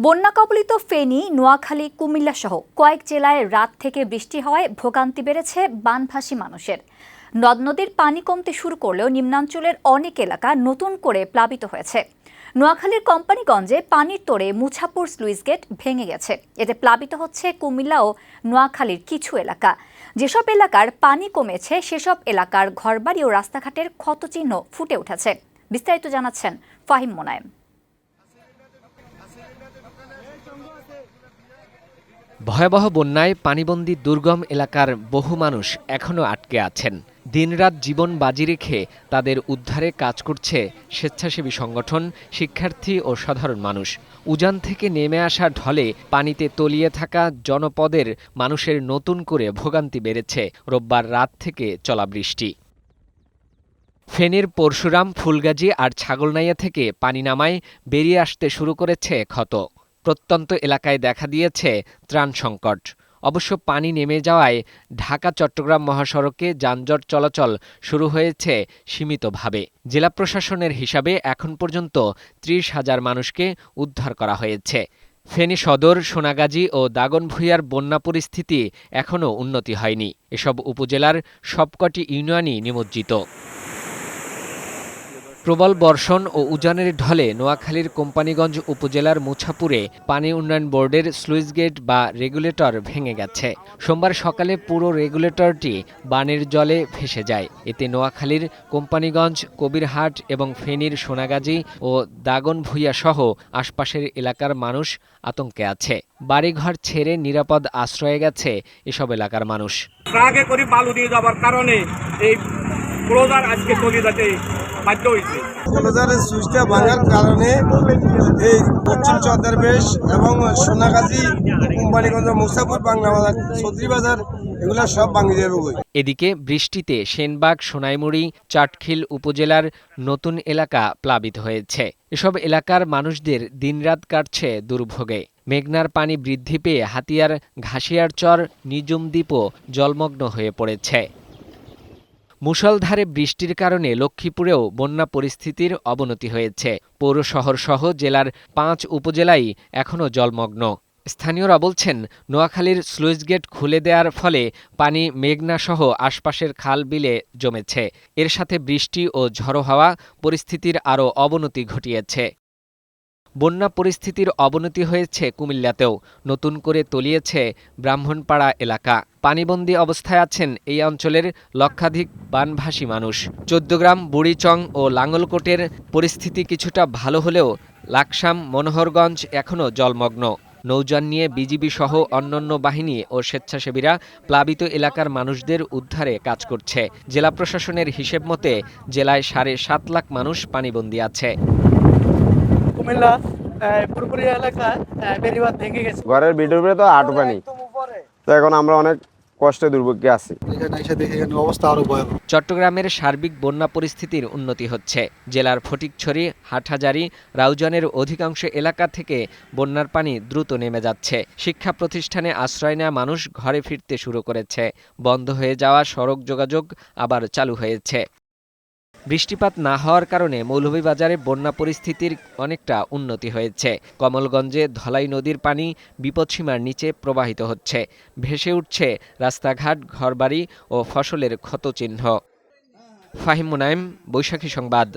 বন্যা কবলিত ফেনী, নোয়াখালী, কুমিল্লা সহ কয়েক জেলায় রাত থেকে বৃষ্টি হওয়ায় ভোগান্তি বেড়েছে বানভাসী মানুষের। নদ নদীর পানি কমতে শুরু করলেও নিম্নাঞ্চলের অনেক এলাকা নতুন করে প্লাবিত হয়েছে। নোয়াখালীর কোম্পানিগঞ্জে পানির তোড়ে মুছাপুর স্লুইস গেট ভেঙে গেছে। এতে প্লাবিত হচ্ছে কুমিল্লা ও নোয়াখালীর কিছু এলাকা। যেসব এলাকার পানি কমেছে সেসব এলাকার ঘরবাড়ি ও রাস্তাঘাটের ক্ষতচিহ্ন ফুটে উঠেছে। বিস্তারিত জানাচ্ছেন ফাহিম মোনায়েম। ভয়াবহ বন্যায় পানিবন্দী দুর্গম এলাকার বহু মানুষ এখনও আটকে আছেন। দিনরাত জীবন বাজি রেখে তাদের উদ্ধারে কাজ করছে স্বেচ্ছাসেবী সংগঠন, শিক্ষার্থী ও সাধারণ মানুষ। উজান থেকে নেমে আসা ঢলে পানিতে তলিয়ে থাকা জনপদের মানুষের নতুন করে ভোগান্তি বেড়েছে রোববার রাত থেকে চলা বৃষ্টি। ফেনীর পরশুরাম, ফুলগাজী আর ছাগলনাইয়া থেকে পানি নামায় বেরিয়ে আসতে শুরু করেছে ক্ষত। প্রত্যন্ত এলাকায় দেখা দিয়েছে ত্রাণ সংকট। অবশ্য পানি নেমে যাওয়ায় ঢাকা-চট্টগ্রাম মহাসড়কে যানজট চলাচল শুরু হয়েছে সীমিতভাবে। জেলা প্রশাসনের হিসাবে এখন পর্যন্ত ৩০,০০০ মানুষকে উদ্ধার করা হয়েছে। ফেনী সদর, সোনাগাজী ও দাগনভূঞার বন্যা পরিস্থিতি এখনও উন্নতি হয়নি। এসব উপজেলার সবকটি ইউনিয়নই নিমজ্জিত। প্রবল বর্ষণ ও উজানের ঢলে নোয়াখালীর কোম্পানিগঞ্জ উপজেলার মুছাপুরে পানি উন্নয়ন বোর্ডের স্লুইস গেট বা রেগুলেটর ভেঙে গেছে। সোমবার সকালে পুরো রেগুলেটরটি বানের জলে ভেসে যায়। এতে নোয়াখালীর কোম্পানিগঞ্জ, কবিরহাট এবং ফেনীর সোনাগাজী ও দাগনভূঞা সহ আশপাশের এলাকার মানুষ আতঙ্কে আছে। বাড়িঘর ছেড়ে নিরাপদ আশ্রয়ে গেছে এসব এলাকার মানুষ। আগে করে বালু দিয়ে যাবার কারণে এই ক্লোজার আজকে তলিয়ে যেতে বাধ্য হয়েছে। ক্লোজারের সুইচটা ভাঙার কারণে এই পশ্চিম চন্দ্রবেশ এবং সোনাগাজী, কোম্পানিগঞ্জ, মুছাপুর, বাংলা বাজার, চৌধুরী বাজার এগুলো সব ভাঙে যাবে। এদিকে বৃষ্টিতে সেনবাগ, সোনাইমুড়ি, চাটখিল উপজেলার নতুন এলাকা প্লাবিত হয়েছে। এসব এলাকার মানুষদের দিনরাত কাটছে দুর্ভোগে। মেঘনার পানি বৃদ্ধি পেয়ে হাতিয়ার, ঘাসিয়ারচর, নিজুম দ্বীপও জলমগ্ন হয়ে পড়েছে। মুষলধারে বৃষ্টির কারণে লক্ষ্মীপুরেও বন্যা পরিস্থিতির অবনতি হয়েছে। পৌর শহরসহ জেলার ৫ উপজেলাই এখনও জলমগ্ন। স্থানীয়রা বলছেন, নোয়াখালীর স্লুইস গেট খুলে দেওয়ার ফলে পানি মেঘনাসহ আশপাশের খাল বিলে জমেছে। এর সাথে বৃষ্টি ও ঝড়ো হাওয়া পরিস্থিতির আরও অবনতি ঘটিয়েছে। বন্যা পরিস্থিতির অবনতি হয়েছে কুমিল্লাতেও। নতুন করে তলিয়েছে ব্রাহ্মণপাড়া এলাকা। পানিবন্দী অবস্থায় আছেন এই অঞ্চলের লক্ষাধিক বানভাসী মানুষ। চৌদ্দগ্রাম, বুড়িচং ও লাঙ্গলকোটের পরিস্থিতি কিছুটা ভালো হলেও লাকসাম, মনোহরগঞ্জ এখনও জলমগ্ন। নৌযান নিয়ে বিজিবি সহ অন্যান্য বাহিনী ও স্বেচ্ছাসেবীরা প্লাবিত এলাকার মানুষদের উদ্ধারে কাজ করছে। জেলা প্রশাসনের হিসেব মতে জেলায় ৭.৫ লাখ মানুষ পানিবন্দী আছে। কুমিল্লা পুরোপুরি এলাকায় বেড়িবাঁধ ভেঙে গেছে। ঘরের ভিডিওর উপরে তো হাঁটু পানি, তো এখন আমরা অনেক কষ্টে দুর্ভোগে আছি। অবস্থা আরো ভয়াবহ। চট্টগ্রামের সার্বিক বন্যা পরিস্থিতির উন্নতি হচ্ছে। জেলার ফটিকছড়ি, হাটহাজারী, রাউজানের অধিকাংশ এলাকা থেকে বন্যার পানি দ্রুত নেমে যাচ্ছে। শিক্ষা প্রতিষ্ঠানে আশ্রয় নেওয়া মানুষ ঘরে ফিরতে শুরু করেছে। বন্ধ হয়ে যাওয়া সড়ক যোগাযোগ আবার চালু হয়েছে। বৃষ্টিপাত না হওয়ার কারণে মৌলভীবাজারে বন্যা পরিস্থিতির অনেকটা উন্নতি হয়েছে। কমলগঞ্জে ধলাই নদীর পানি বিপদসীমার নিচে প্রবাহিত হচ্ছে। ভেসে উঠছে রাস্তাঘাট, ঘরবাড়ি ও ফসলের ক্ষতচিহ্ন। ফাহিম মোনায়েম, বৈশাখী সংবাদ।